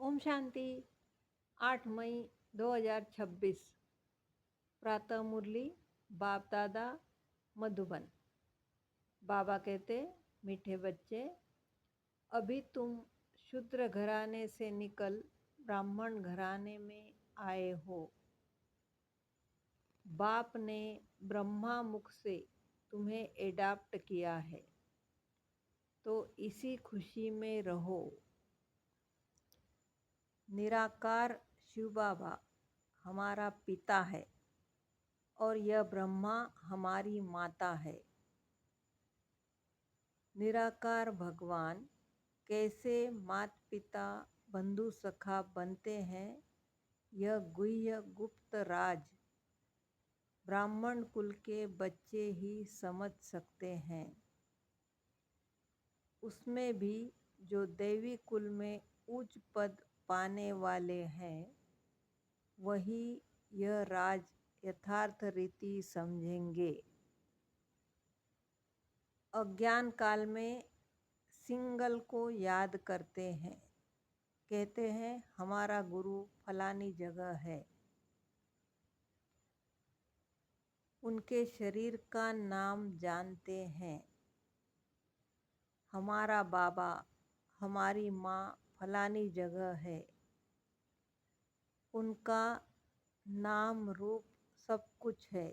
ओम शांति। 8 मई 2026 प्रातः मुरली बाप दादा मधुबन। बाबा कहते, मीठे बच्चे, अभी तुम शूद्र घराने से निकल ब्राह्मण घराने में आए हो। बाप ने ब्रह्मा मुख से तुम्हें एडाप्ट किया है, तो इसी खुशी में रहो। निराकार शिव बाबा हमारा पिता है और यह ब्रह्मा हमारी माता है। निराकार भगवान कैसे माता पिता बंधु सखा बनते हैं, यह गुह्य गुप्त राज ब्राह्मण कुल के बच्चे ही समझ सकते हैं। उसमें भी जो देवी कुल में उच्च पद पाने वाले हैं, वही यह राज यथार्थ रीति समझेंगे। अज्ञान काल में सिंगल को याद करते हैं, कहते हैं हमारा गुरु फलानी जगह है। उनके शरीर का नाम जानते हैं। हमारा बाबा हमारी माँ फलानी जगह है। उनका नाम रूप सब कुछ है।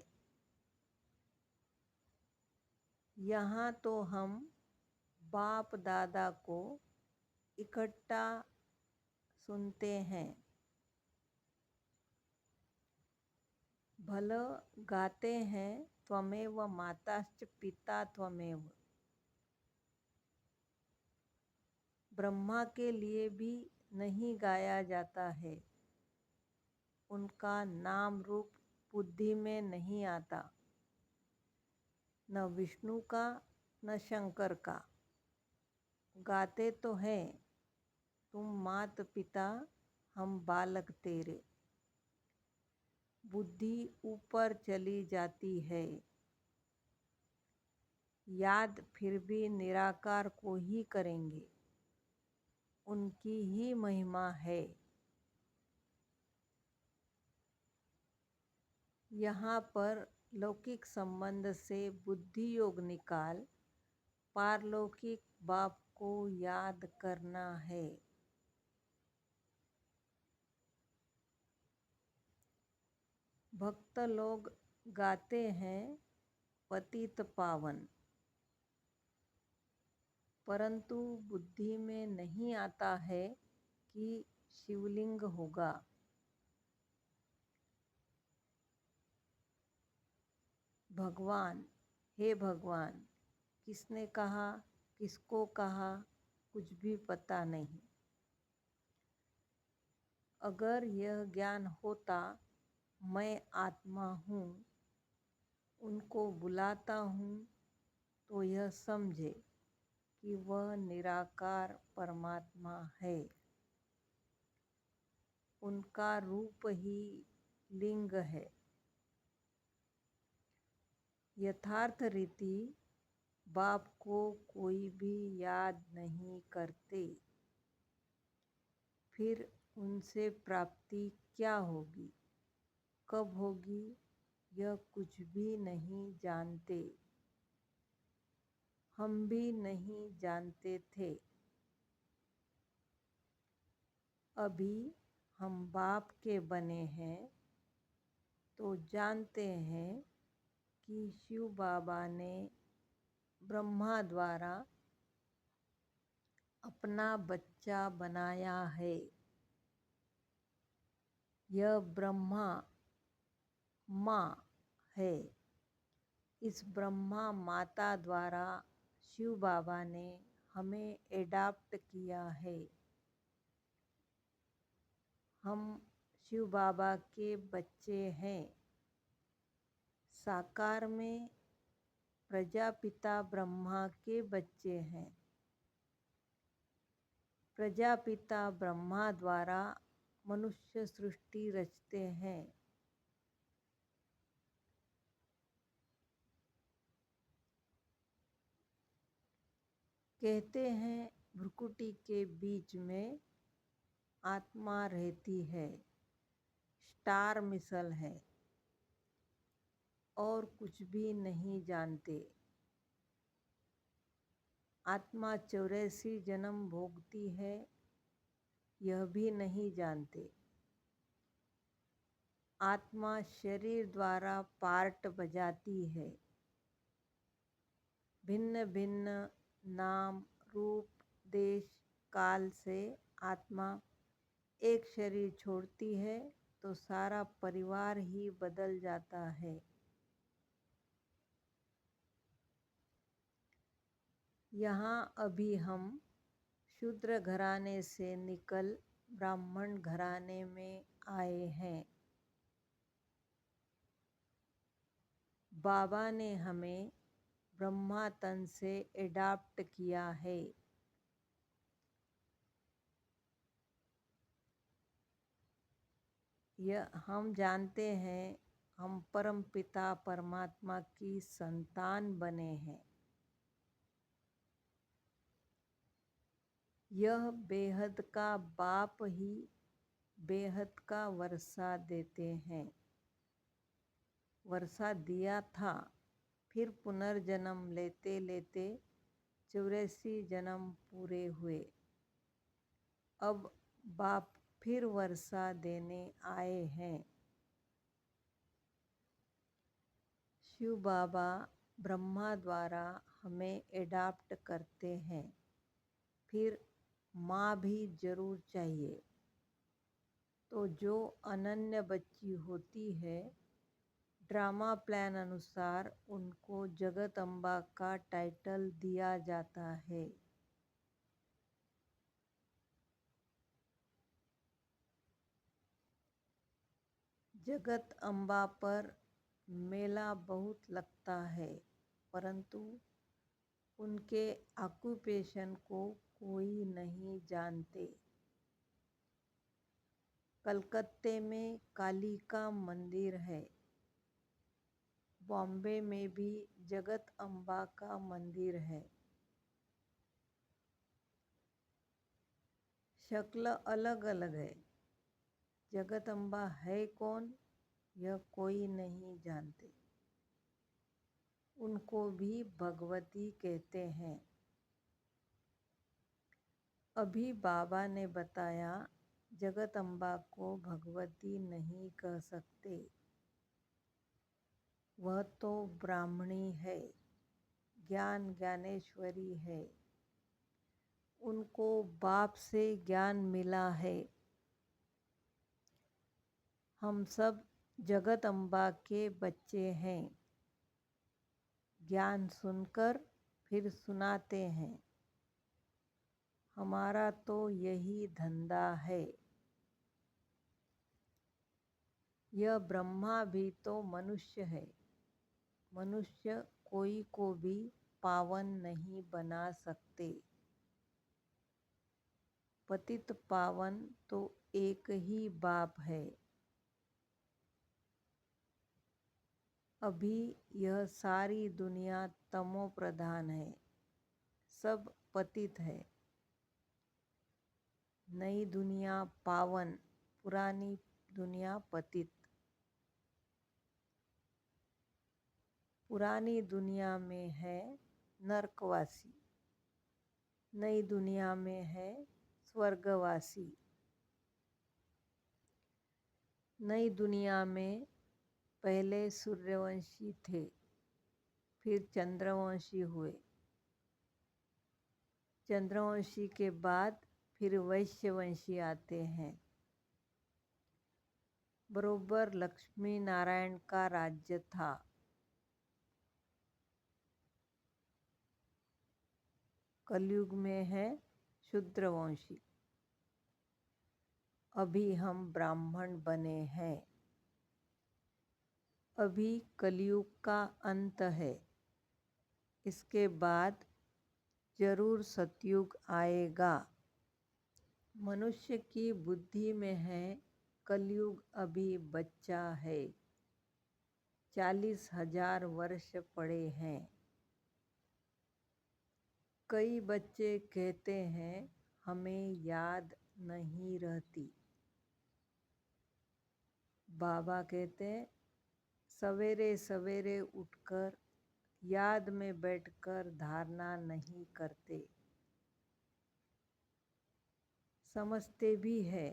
यहाँ तो हम बाप दादा को इकट्ठा सुनते हैं। भल गाते हैं त्वमेव माताश्च पिता त्वमेव। ब्रह्मा के लिए भी नहीं गाया जाता है। उनका नाम रूप बुद्धि में नहीं आता, न विष्णु का न शंकर का। गाते तो हैं, तुम मात पिता हम बालक तेरे। बुद्धि ऊपर चली जाती है। याद फिर भी निराकार को ही करेंगे। उनकी ही महिमा है। यहाँ पर लौकिक संबंध से बुद्धि योग निकाल पारलौकिक बाप को याद करना है। भक्त लोग गाते हैं पतित पावन, परंतु बुद्धि में नहीं आता है कि शिवलिंग होगा। भगवान, हे भगवान, किसने कहा, किसको कहा, कुछ भी पता नहीं। अगर यह ज्ञान होता मैं आत्मा हूँ, उनको बुलाता हूँ, तो यह समझे कि वह निराकार परमात्मा है। उनका रूप ही लिंग है। यथार्थ रीति बाप को कोई भी याद नहीं करते। फिर उनसे प्राप्ति क्या होगी, कब होगी, यह कुछ भी नहीं जानते। हम भी नहीं जानते थे। अभी हम बाप के बने हैं तो जानते हैं कि शिव बाबा ने ब्रह्मा द्वारा अपना बच्चा बनाया है। यह ब्रह्मा माँ है। इस ब्रह्मा माता द्वारा शिव बाबा ने हमें एडाप्ट किया है। हम शिव बाबा के बच्चे हैं। साकार में प्रजापिता ब्रह्मा के बच्चे हैं। प्रजापिता ब्रह्मा द्वारा मनुष्य सृष्टि रचते हैं। कहते हैं भ्रुकुटी के बीच में आत्मा रहती है, स्टार मिसल है और कुछ भी नहीं जानते। आत्मा 84 जन्म भोगती है, यह भी नहीं जानते। आत्मा शरीर द्वारा पार्ट बजाती है। भिन्न भिन्न नाम, रूप, देश, काल से आत्मा एक शरीर छोड़ती है तो सारा परिवार ही बदल जाता है। यहाँ अभी हम शूद्र घराने से निकल ब्राह्मण घराने में आए हैं। बाबा ने हमें ब्रह्मा तन से एडाप्ट किया है। यह हम जानते हैं हम परम पिता परमात्मा की संतान बने हैं। यह बेहद का बाप ही बेहद का वर्षा देते हैं। वर्षा दिया था, फिर पुनर्जन्म लेते लेते 84 जन्म पूरे हुए। अब बाप फिर वर्षा देने आए हैं। शिव बाबा ब्रह्मा द्वारा हमें एडाप्ट करते हैं। फिर माँ भी जरूर चाहिए। तो जो अनन्य बच्ची होती है, ड्रामा प्लान अनुसार उनको जगत अम्बा का टाइटल दिया जाता है। जगत अम्बा पर मेला बहुत लगता है, परंतु उनके ऑक्यूपेशन को कोई नहीं जानते। कलकत्ते में काली का मंदिर है। बॉम्बे में भी जगत अम्बा का मंदिर है। शक्ल अलग अलग है। जगत अम्बा है कौन, यह कोई नहीं जानते। उनको भी भगवती कहते हैं। अभी बाबा ने बताया जगत अम्बा को भगवती नहीं कह सकते। वह तो ब्राह्मणी है, ज्ञान ज्ञानेश्वरी है। उनको बाप से ज्ञान मिला है। हम सब जगत अम्बा के बच्चे हैं। ज्ञान सुनकर फिर सुनाते हैं। हमारा तो यही धंधा है। यह ब्रह्मा भी तो मनुष्य है। मनुष्य कोई को भी पावन नहीं बना सकते। पतित पावन तो एक ही बाप है। अभी यह सारी दुनिया तमो प्रधान है, सब पतित है। नई दुनिया पावन, पुरानी दुनिया पतित। पुरानी दुनिया में है नरकवासी, नई दुनिया में है स्वर्गवासी। नई दुनिया में पहले सूर्यवंशी थे, फिर चंद्रवंशी हुए। चंद्रवंशी के बाद फिर वैश्यवंशी आते हैं। बरोबर लक्ष्मी नारायण का राज्य था। कलयुग में है शूद्रवंशी। अभी हम ब्राह्मण बने हैं। अभी कलयुग का अंत है। इसके बाद जरूर सतयुग आएगा। मनुष्य की बुद्धि में है कलयुग अभी बच्चा है। 40,000 वर्ष पड़े हैं। कई बच्चे कहते हैं हमें याद नहीं रहती। बाबा कहते हैं, सवेरे सवेरे उठकर याद में बैठकर धारणा नहीं करते। समझते भी है,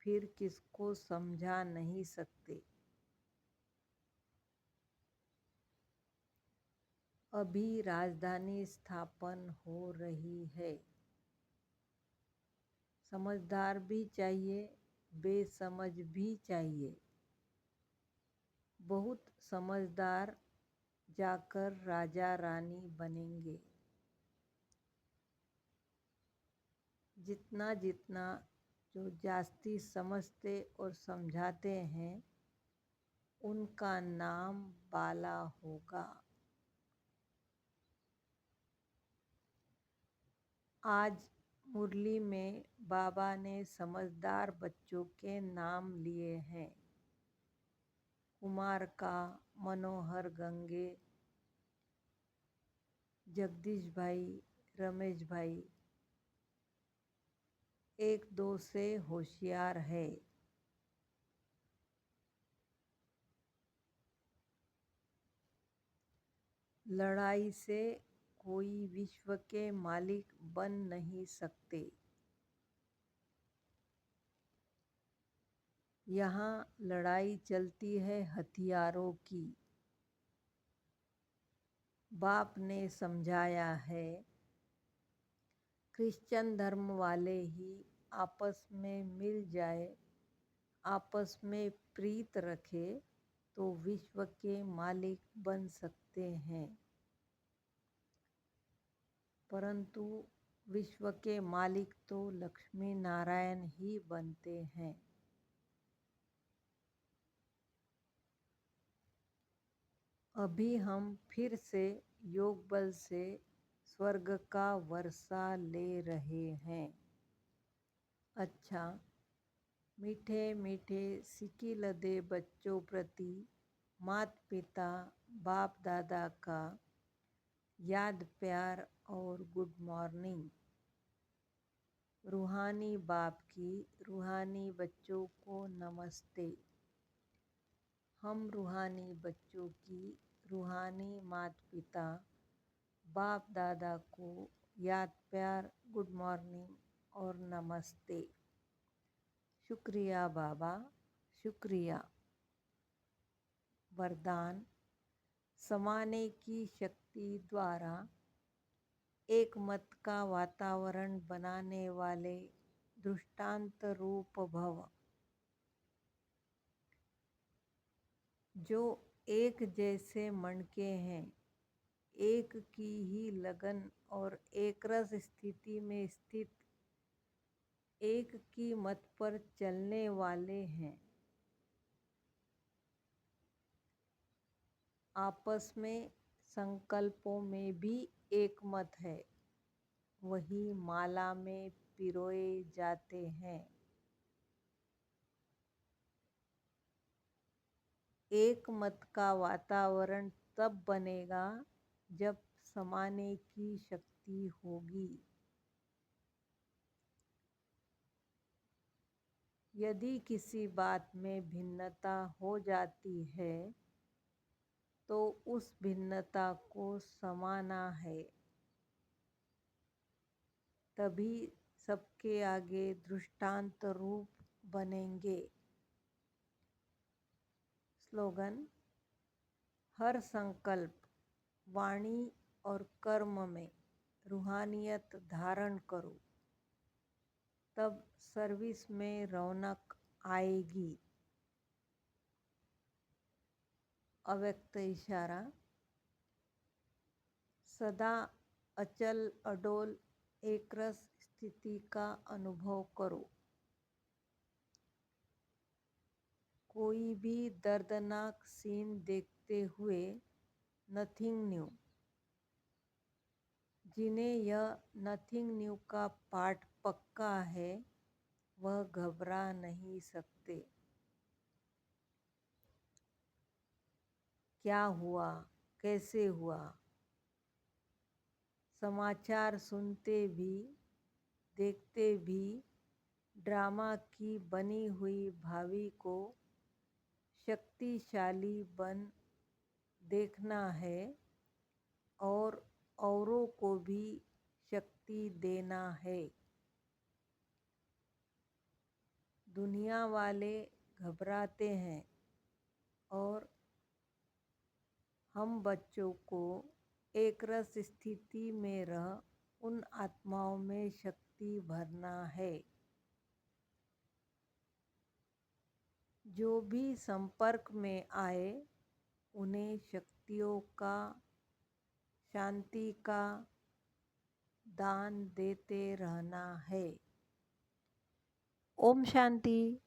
फिर किसको समझा नहीं सकते। अभी राजधानी स्थापन हो रही है। समझदार भी चाहिए, बेसमझ भी चाहिए। बहुत समझदार जाकर राजा रानी बनेंगे। जितना जितना जो जास्ती समझते और समझाते हैं, उनका नाम बाला होगा। आज मुरली में बाबा ने समझदार बच्चों के नाम लिए हैं। कुमार का, मनोहर गंगे, जगदीश भाई, रमेश भाई। एक दो से होशियार है। लड़ाई से कोई विश्व के मालिक बन नहीं सकते। यहाँ लड़ाई चलती है हथियारों की। बाप ने समझाया है, क्रिश्चियन धर्म वाले ही आपस में मिल जाए, आपस में प्रीत रखे तो विश्व के मालिक बन सकते हैं। परंतु विश्व के मालिक तो लक्ष्मी नारायण ही बनते हैं। अभी हम फिर से योग बल से स्वर्ग का वर्षा ले रहे हैं। अच्छा, मीठे मीठे सिकिल दे बच्चों प्रति माता पिता बाप दादा का याद प्यार और गुड मॉर्निंग। रूहानी बाप की रूहानी बच्चों को नमस्ते। हम रूहानी बच्चों की रूहानी माता पिता बाप दादा को याद प्यार गुड मॉर्निंग और नमस्ते। शुक्रिया बाबा, शुक्रिया। वरदान, समाने की शक्ति द्वारा एक मत का वातावरण बनाने वाले दृष्टांत रूप भव। जो एक जैसे मन के हैं, एक की ही लगन और एक रस स्थिति में स्थित, एक की मत पर चलने वाले हैं। आपस में संकल्पों में भी एक मत है, वही माला में पिरोए जाते हैं। एक मत का वातावरण तब बनेगा जब समाने की शक्ति होगी। यदि किसी बात में भिन्नता हो जाती है तो उस भिन्नता को समाना है, तभी सबके आगे दृष्टांत रूप बनेंगे। स्लोगन, हर संकल्प, वाणी और कर्म में रूहानियत धारण करो, तब सर्विस में रौनक आएगी। अव्यक्त इशारा, सदा अचल अडोल एकरस स्थिति का अनुभव करो। कोई भी दर्दनाक सीन देखते हुए नथिंग न्यू। जिन्हें यह नथिंग न्यू का पाठ पक्का है, वह घबरा नहीं सकते। क्या हुआ, कैसे हुआ, समाचार सुनते भी देखते भी ड्रामा की बनी हुई भावी को शक्तिशाली बन देखना है और औरों को भी शक्ति देना है। दुनिया वाले घबराते हैं और हम बच्चों को एकरस स्थिति में रह उन आत्माओं में शक्ति भरना है। जो भी संपर्क में आए उन्हें शक्तियों का, शांति का दान देते रहना है। ओम शांति।